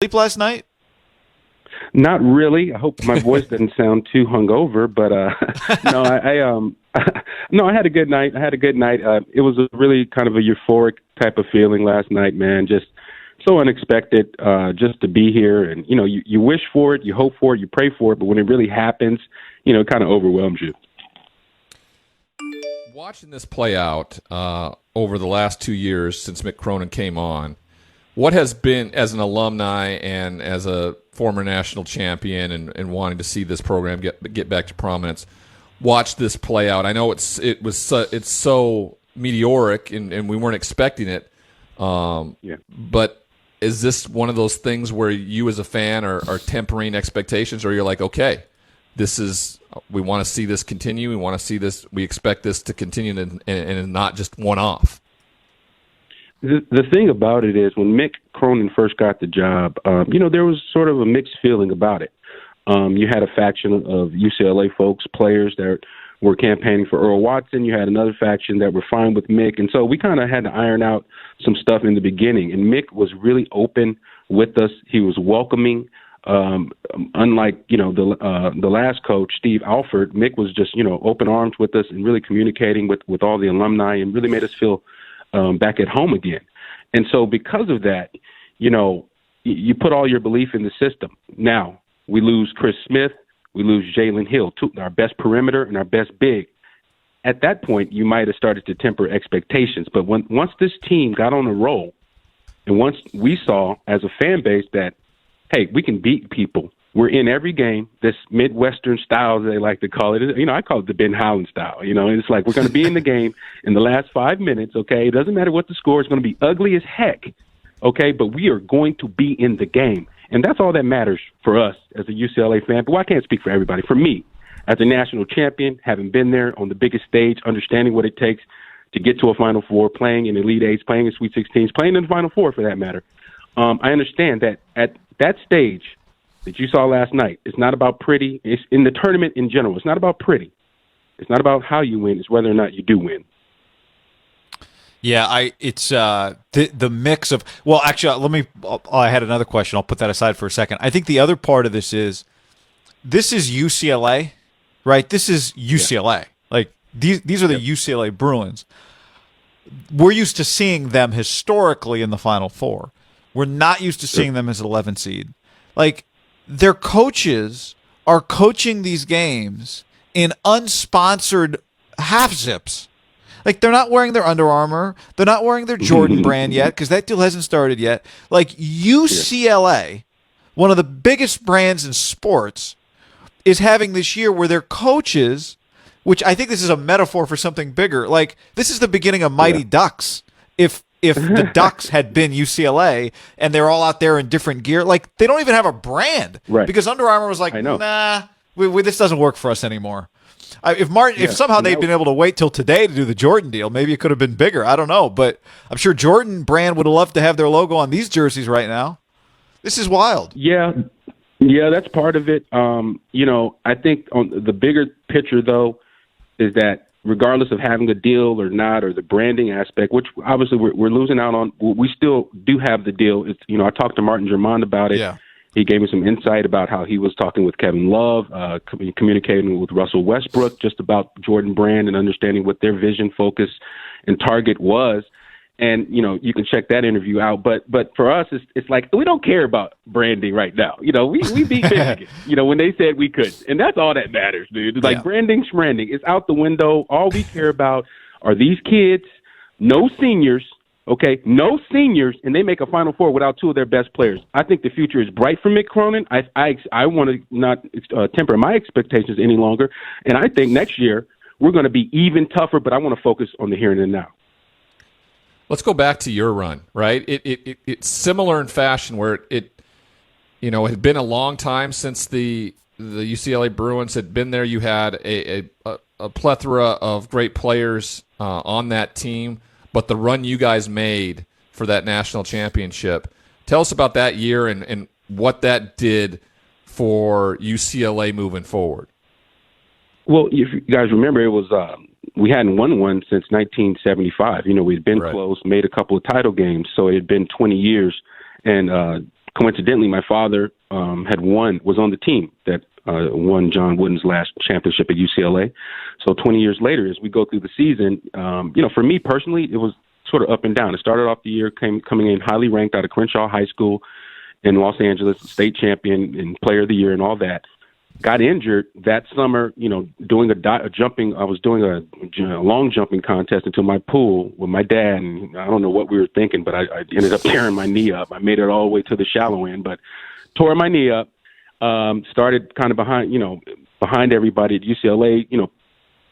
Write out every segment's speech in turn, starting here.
Sleep last night? Not really. I hope my voice doesn't sound too hungover, but no, no, I had a good night. It was a really kind of a euphoric type of feeling last night, man. Just so unexpected, just to be here, and you wish for it, you hope for it, you pray for it, but when it really happens, it kind of overwhelms you. Watching this play out over the last 2 years since Mick Cronin came on, what has been, as an alumni and as a former national champion and wanting to see this program get back to prominence, watch this play out? I know it's so meteoric and we weren't expecting it. But is this one of those things where you as a fan are tempering expectations, or you're like, okay, we want to see this continue. We want to see this. We expect this to continue and not just one off. The thing about it is, when Mick Cronin first got the job, there was sort of a mixed feeling about it. You had a faction of UCLA folks, players that were campaigning for Earl Watson. You had another faction that were fine with Mick. And so we kind of had to iron out some stuff in the beginning. And Mick was really open with us. He was welcoming. Unlike, the last coach, Steve Alford, Mick was just, open arms with us and really communicating with all the alumni, and really made us feel back at home again. And so because of that, you put all your belief in the system. Now, we lose Chris Smith, we lose Jalen Hill, our best perimeter and our best big. At that point, you might have started to temper expectations. But once this team got on a roll, and once we saw as a fan base that, hey, we can beat people. We're in every game, this Midwestern style, as they like to call it. I call it the Ben Howland style. It's like we're going to be in the game in the last 5 minutes, okay? It doesn't matter what the score is going to be ugly as heck, okay? But we are going to be in the game. And that's all that matters for us as a UCLA fan. But I can't speak for everybody. For me, as a national champion, having been there on the biggest stage, understanding what it takes to get to a Final Four, playing in Elite Eights, playing in Sweet 16s, playing in the Final Four for that matter, I understand that at that stage that you saw last night, it's not about pretty. It's in the tournament in general. It's not about pretty. It's not about how you win. It's whether or not you do win. Yeah, it's the mix of, well, actually, I had another question. I'll put that aside for a second. I think the other part of this is UCLA, right? This is UCLA. Yeah. Like these are the UCLA Bruins. We're used to seeing them historically in the Final Four. We're not used to seeing them as an 11 seed. Like, their coaches are coaching these games in unsponsored half zips. Like, they're not wearing their Under Armour. They're not wearing their Jordan brand yet, because that deal hasn't started yet. Like, UCLA, one of the biggest brands in sports, is having this year where their coaches, which I think this is a metaphor for something bigger, like, this is the beginning of Mighty Ducks. If the Ducks had been UCLA and they're all out there in different gear, like, they don't even have a brand. Right. Because Under Armour was like, nah, this doesn't work for us anymore. If somehow they'd been able to wait till today to do the Jordan deal, maybe it could have been bigger. I don't know. But I'm sure Jordan brand would have loved to have their logo on these jerseys right now. This is wild. Yeah, that's part of it. I think on the bigger picture, though, is that regardless of having a deal or not, or the branding aspect, which obviously we're losing out on, we still do have the deal. It's, I talked to Martin Germond about it. Yeah. He gave me some insight about how he was talking with Kevin Love, communicating with Russell Westbrook just about Jordan Brand and understanding what their vision, focus, and target was. And, you can check that interview out. But for us, it's like we don't care about branding right now. We beat Michigan, when they said we could. And that's all that matters, dude. It's like branding. It's out the window. All we care about are these kids, no seniors, okay, no seniors, and they make a Final Four without two of their best players. I think the future is bright for Mick Cronin. I want to not temper my expectations any longer. And I think next year we're going to be even tougher, but I want to focus on the here and now. Let's go back to your run, right? It's similar in fashion, where it had been a long time since the UCLA Bruins had been there. You had a plethora of great players on that team, but the run you guys made for that national championship. Tell us about that year and what that did for UCLA moving forward. Well, if you guys remember, it was we hadn't won one since 1975. We'd been close, made a couple of title games, so it had been 20 years. And coincidentally, my father was on the team that won John Wooden's last championship at UCLA. So 20 years later, as we go through the season, for me personally, it was sort of up and down. It started off the year coming in highly ranked out of Crenshaw High School in Los Angeles, state champion and player of the year and all that. Got injured that summer, doing I was doing a long jumping contest into my pool with my dad, and I don't know what we were thinking, but I ended up tearing my knee up. I made it all the way to the shallow end, but tore my knee up. Started kind of behind everybody at UCLA,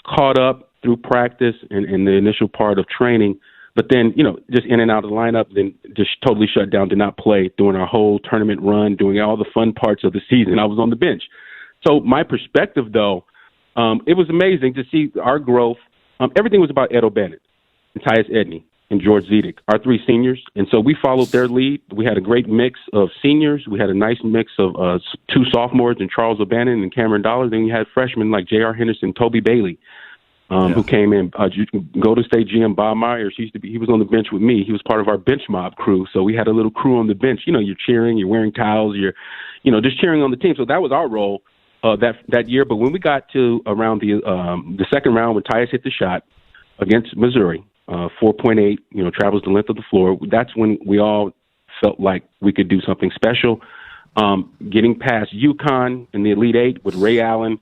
caught up through practice and the initial part of training, but then, just in and out of the lineup, then just totally shut down, did not play during our whole tournament run, doing all the fun parts of the season. I was on the bench. So my perspective, though, it was amazing to see our growth. Everything was about Ed O'Bannon and Tyus Edney and George Zedek, our three seniors. And so we followed their lead. We had a great mix of seniors. We had a nice mix of two sophomores and Charles O'Bannon and Cameron Dollar. Then we had freshmen like J.R. Henderson, Toby Bailey, who came in. Golden State GM Bob Myers, he was on the bench with me. He was part of our bench mob crew. So we had a little crew on the bench. You're cheering, you're wearing towels, you're just cheering on the team. So that was our role. That year, but when we got to around the second round, when Tyus hit the shot against Missouri, 4.8, travels the length of the floor. That's when we all felt like we could do something special. Getting past UConn in the Elite Eight with Ray Allen,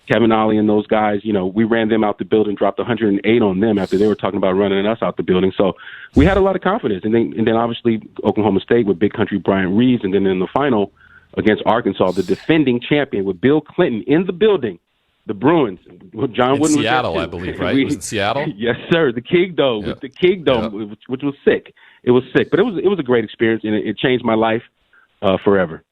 Kevin Ollie, and those guys, we ran them out the building, dropped 108 on them after they were talking about running us out the building. So we had a lot of confidence, and then obviously Oklahoma State with Big Country Bryant Reeves, and then in the final against Arkansas, the defending champion, with Bill Clinton in the building, the Bruins. John Wooden was Seattle, I believe, right? Was it Seattle? Yes, sir. The Kingdome, yeah. The Kingdome, yeah. which was sick. It was sick, but it was a great experience, and it changed my life forever.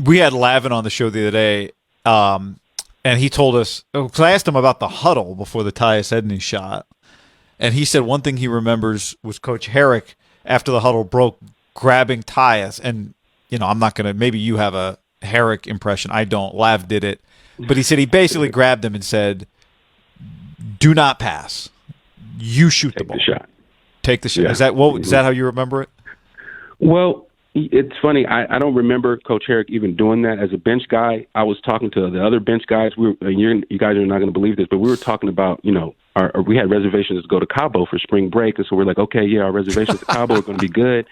We had Lavin on the show the other day, and he told us, because I asked him about the huddle before the Tyus Edney shot, and he said one thing he remembers was Coach Herrick, after the huddle broke, grabbing Tyus, and I'm not going to, maybe you have a Herrick impression. I don't. Lav did it. But he said he basically grabbed him and said, do not pass. You shoot the ball. Take the shot. Yeah. Is that how you remember it? Well, it's funny. I don't remember Coach Herrick even doing that as a bench guy. I was talking to the other bench guys. You guys are not going to believe this, but we were talking about, we had reservations to go to Cabo for spring break. And so we're like, okay, yeah, our reservations to Cabo are going to be good.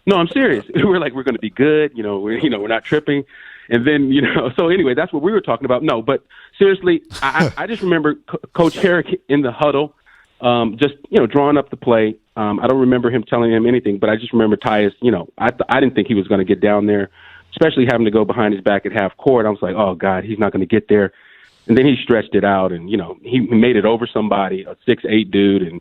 No, I'm serious. We're like, we're going to be good. We're not tripping. And then, so anyway, that's what we were talking about. No, but seriously, I just remember Coach Herrick in the huddle, just, drawing up the play. I don't remember him telling him anything, but I just remember Tyus, I didn't think he was going to get down there, especially having to go behind his back at half court. I was like, oh God, he's not going to get there. And then he stretched it out and, he made it over somebody, a 6'8" dude, and,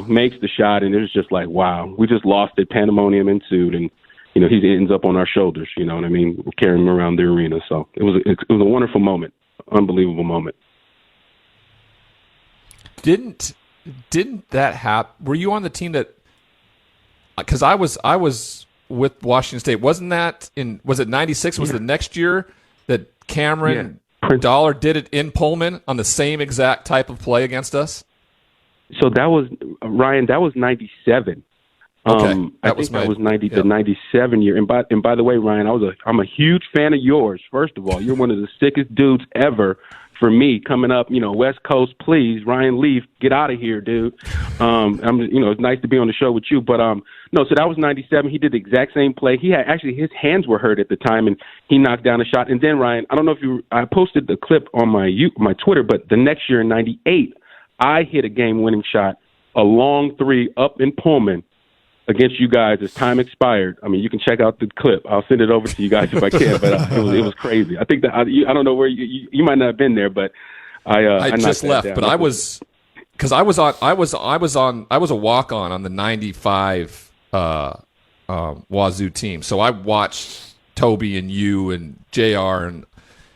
makes the shot, and it was just like, wow, we just lost it. Pandemonium ensued, and, he ends up on our shoulders, you know what I mean? We're carrying him around the arena. So it was a wonderful moment, unbelievable moment. Didn't that happen? Were you on the team that, because I was with Washington State, was it 96? Was the next year that Cameron Dollar did it in Pullman on the same exact type of play against us? So that was, Ryan, that was 97. Okay. I think that was the 97 year. And by the way, Ryan, I'm a huge fan of yours. First of all, you're one of the sickest dudes ever for me coming up, West Coast, please, Ryan Leaf, get out of here, dude. It's nice to be on the show with you, but no, so that was 97. He did the exact same play. He had his hands were hurt at the time, and he knocked down a shot. And then, Ryan, I don't know if I posted the clip on my Twitter, but the next year in 98, I hit a game-winning shot, a long three up in Pullman against you guys as time expired. I mean, you can check out the clip. I'll send it over to you guys if I can, but it was crazy. I think that I don't know where you might not have been there, but I just left. Down. But I was, because I was a walk-on the 95 Wazoo team. So I watched Toby and you and JR and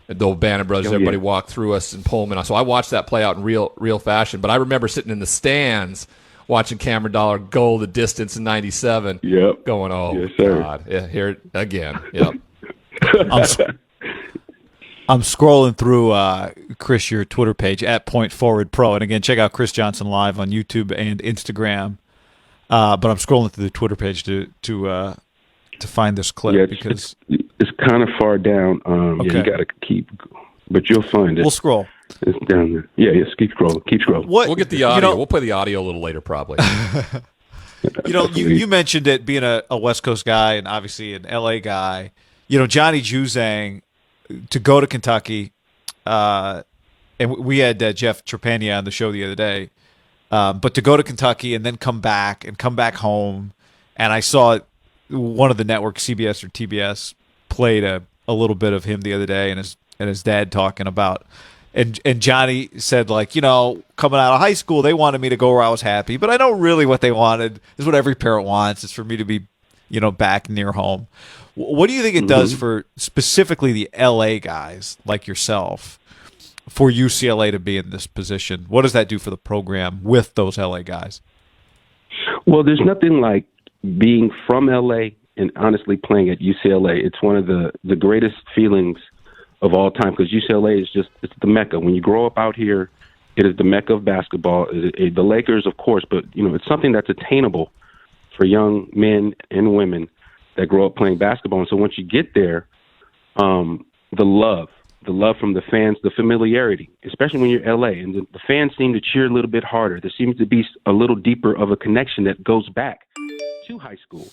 the O'Bannon brothers, everybody walked through us in Pullman. So I watched that play out in real fashion. But I remember sitting in the stands watching Cameron Dollar go the distance in 97. Yep. Going, oh, yes, sir. God. Yeah, here again. Yep. I'm scrolling through, Chris, your Twitter page, @PointForwardPro. And again, check out Chris Johnson live on YouTube and Instagram. But I'm scrolling through the Twitter page to to find this clip Yeah, because it's kind of far down. Okay. Yeah, you got to keep, but you'll find it. we'll scroll. It's down there. Yeah, yes. Keep scrolling. Keep scrolling. We'll get the audio. We'll play the audio a little later, probably. You mentioned it being a West Coast guy and obviously an LA guy. Johnny Juzang to go to Kentucky, and we had Jeff Trepania on the show the other day. But to go to Kentucky and then come back home, and I saw one of the networks, CBS or TBS, played a little bit of him the other day, and his dad talking about. And Johnny said, like, coming out of high school, they wanted me to go where I was happy, but I know really what they wanted is what every parent wants. It's for me to be, back near home. What do you think it does for specifically the LA guys like yourself for UCLA to be in this position? What does that do for the program with those LA guys? Well, there's nothing like being from LA and honestly playing at UCLA. It's one of the greatest feelings of all time, because UCLA is it's the Mecca. When you grow up out here, it is the Mecca of basketball. The Lakers, of course, but it's something that's attainable for young men and women that grow up playing basketball. And so once you get there, the love from the fans, the familiarity, especially when you're LA, and the fans seem to cheer a little bit harder. There seems to be a little deeper of a connection that goes back to high school.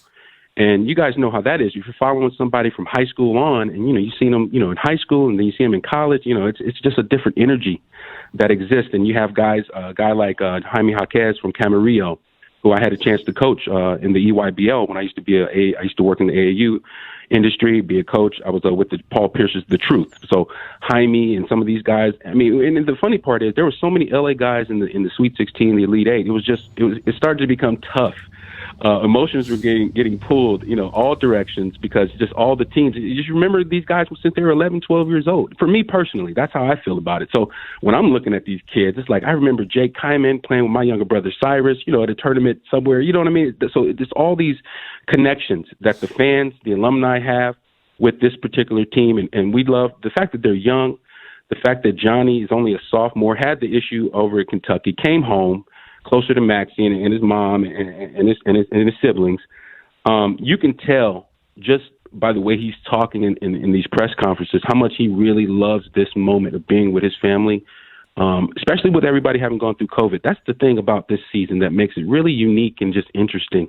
And you guys know how that is. If you're following somebody from high school on, and you've seen them, in high school, and then you see them in college, it's just a different energy that exists. And you have guys, a guy like Jaime Jaquez from Camarillo, who I had a chance to coach in the EYBL when I used to work in the AAU industry, be a coach. I was with Paul Pierce's The Truth. So Jaime and some of these guys. I mean, and the funny part is there were so many LA guys in the Sweet 16, the Elite Eight. It started to become tough. Emotions were getting pulled, all directions, because just all the teams. You just remember these guys since they were 11, 12 years old. For me personally, that's how I feel about it. So when I'm looking at these kids, it's like I remember Jake Kyman playing with my younger brother Cyrus, at a tournament somewhere. You know what I mean? So it's all these connections that the fans, the alumni have with this particular team, and we love the fact that they're young, the fact that Johnny is only a sophomore, had the issue over at Kentucky, came home closer to Maxie and his mom and his siblings. You can tell just by the way he's talking in these press conferences how much he really loves this moment of being with his family, especially with everybody having gone through COVID. That's the thing about this season that makes it really unique and just interesting.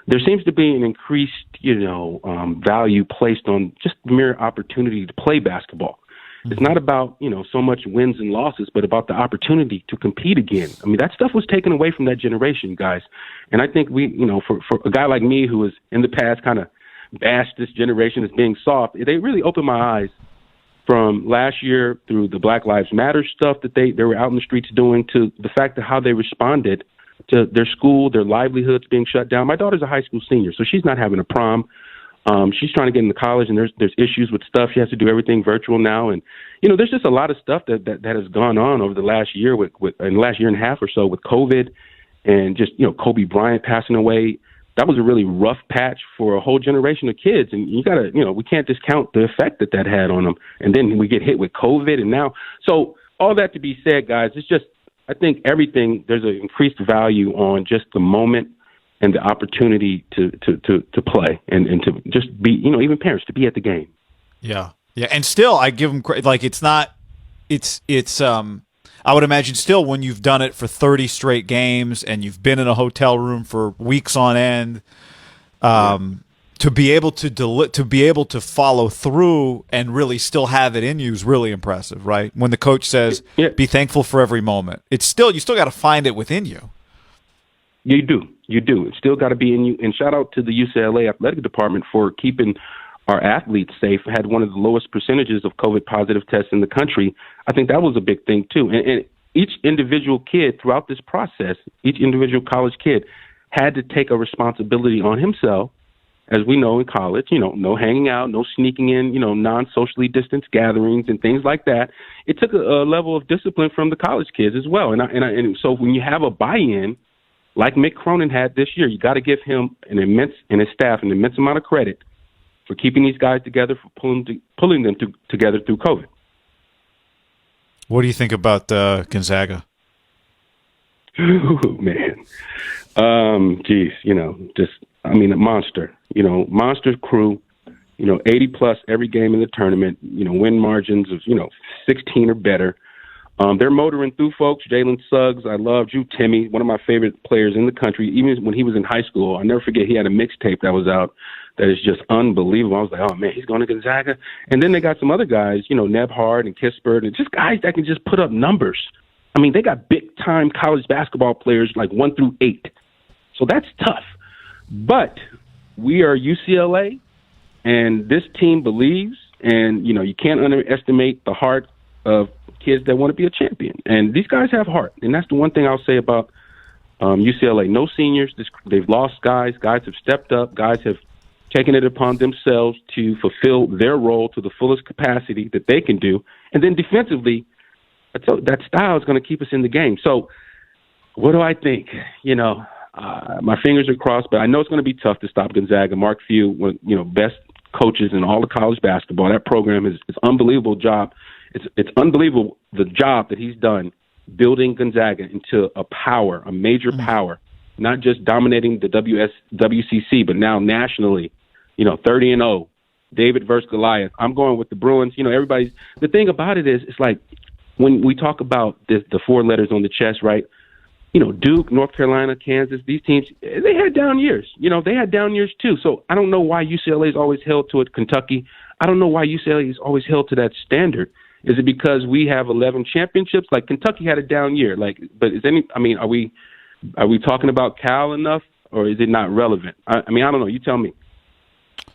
There seems to be an increased, value placed on just the mere opportunity to play basketball. It's not about, so much wins and losses, but about the opportunity to compete again. I mean, that stuff was taken away from that generation, guys. And I think we, for a guy like me who was in the past kind of bashed this generation as being soft, they really opened my eyes from last year through the Black Lives Matter stuff that they were out in the streets doing, to the fact of how they responded to their school, their livelihoods being shut down. My daughter's a high school senior, so she's not having a prom. She's trying to get into college, and there's issues with stuff. She has to do everything virtual now, and there's just a lot of stuff that has gone on over the last year in the last year and a half or so with COVID, and just Kobe Bryant passing away. That was a really rough patch for a whole generation of kids, and you gotta we can't discount the effect that had on them. And then we get hit with COVID, and now all that to be said, guys, it's just I think everything there's an increased value on just the moment and the opportunity to play and to just be, even parents, to be at the game. Yeah. Yeah. And still, I give them like, I would imagine still when you've done it for 30 straight games and you've been in a hotel room for weeks on end, to be able to follow through and really still have it in you is really impressive, right? When the coach says, be thankful for every moment, you still got to find it within you. You do. It's still got to be in you. And shout out to the UCLA athletic department for keeping our athletes safe. Had one of the lowest percentages of COVID positive tests in the country. I think that was a big thing too. And each individual kid throughout this process, each individual college kid had to take a responsibility on himself. As we know in college, no hanging out, no sneaking in, non-socially distanced gatherings and things like that. It took a level of discipline from the college kids as well. And so when you have a buy-in, like Mick Cronin had this year, you got to give him and his staff an immense amount of credit for keeping these guys together, for pulling them together through COVID. What do you think about Gonzaga? Oh, man. A monster. monster crew, 80 plus every game in the tournament, win margins of, 16 or better. They're motoring through, folks. Jalen Suggs, I love. Drew Timme, one of my favorite players in the country. Even when he was in high school, I'll never forget, he had a mixtape that was out that is just unbelievable. I was like, oh, man, he's going to Gonzaga. And then they got some other guys, Nebhard and Kispert, and just guys that can just put up numbers. I mean, they got big-time college basketball players like 1 through 8. So that's tough. But we are UCLA, and this team believes, and, you can't underestimate the heart of kids that want to be a champion. And these guys have heart. And that's the one thing I'll say about UCLA. No seniors. They've lost guys. Guys have stepped up. Guys have taken it upon themselves to fulfill their role to the fullest capacity that they can do. And then defensively, that style is going to keep us in the game. So what do I think? My fingers are crossed, but I know it's going to be tough to stop Gonzaga. Mark Few, best coaches in all of college basketball. That program is unbelievable job. It's unbelievable the job that he's done building Gonzaga into a major power, not just dominating the WCC, but now nationally, 30-0, David versus Goliath. I'm going with the Bruins. The thing about it is, it's like when we talk about the 4 letters on the chest, right? Duke, North Carolina, Kansas, these teams, they had down years. They had down years too. So I don't know why UCLA is always held to it. Kentucky, I don't know why UCLA is always held to that standard. Is it because we have 11 championships? Like Kentucky had a down year. But are we talking about Cal enough, or is it not relevant? I don't know. You tell me.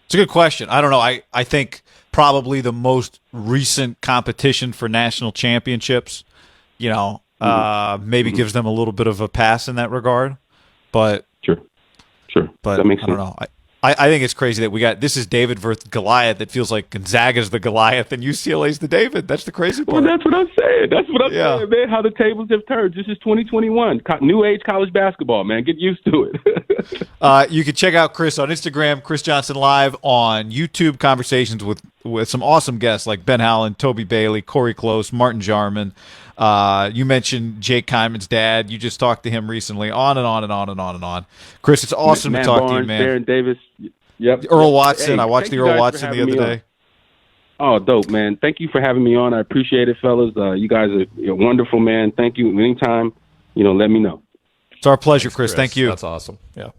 It's a good question. I don't know. I think probably the most recent competition for national championships, maybe gives them a little bit of a pass in that regard. But sure. But that makes sense. I don't know. I think it's crazy that this is David versus Goliath. It feels like Gonzaga's the Goliath and UCLA's the David. That's the crazy part. Well, that's what I'm saying. Saying, man, how the tables have turned. This is 2021. New age college basketball, man. Get used to it. You can check out Chris on Instagram, Chris Johnson Live, on YouTube, conversations with some awesome guests like Ben Howland, Toby Bailey, Corey Close, Martin Jarman. You mentioned Jake Kyman's dad. You just talked to him recently. On and on and on and on and on. Chris, it's awesome to talk to you, man. Darren Davis. Yep. Earl Watson. Hey, I watched the Earl Watson the other day. Oh, dope, man. Thank you for having me on. I appreciate it, fellas. You guys are wonderful, man. Thank you. Anytime, let me know. It's our pleasure, Thanks, Chris. Thank you. That's awesome. Yeah.